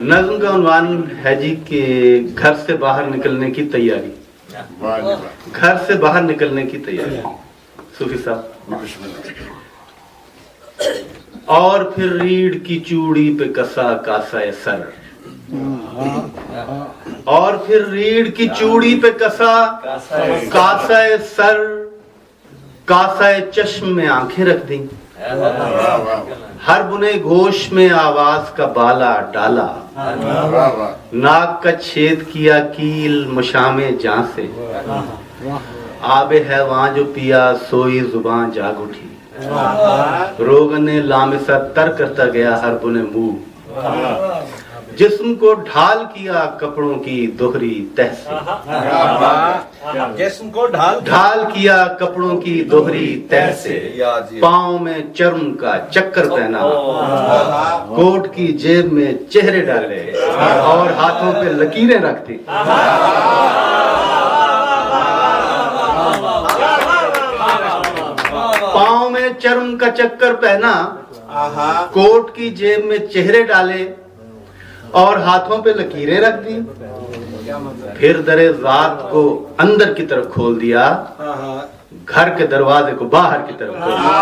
नज्म का उन्वान है जी कि घर से बाहर निकलने की तैयारी। घर से बाहर निकलने की तैयारी सूफी साहब। और फिर रीढ़ की चूड़ी पे कसा कासा सर, और फिर रीढ़ की चूड़ी पे कसा कासा सर, कासा चश्म में आंखें रख दी, हर बुने घोष में आवाज का बाला डाला, नाक का छेद किया कील मुशामे जां से, आबे हैवां जो पिया सोई जुबान जाग उठी, रोगन ने लामिसा तर करता गया हर बुने मुंह, जिस्म को ढाल किया कपड़ों की दोहरी तह से, जिस्म को ढाल किया कपड़ों की दोहरी तह से, पाँव में चर्म का चक्कर पहना, कोट की जेब में चेहरे डाले और हाथों पे लकीरें रखती। पाँव में चर्म का चक्कर पहना, कोट की जेब में चेहरे डाले और हाथों पे लकीरें रख दी, फिर दरे ज़ात को अंदर की तरफ खोल दिया, घर के दरवाजे को बाहर की तरफ खोल दिया।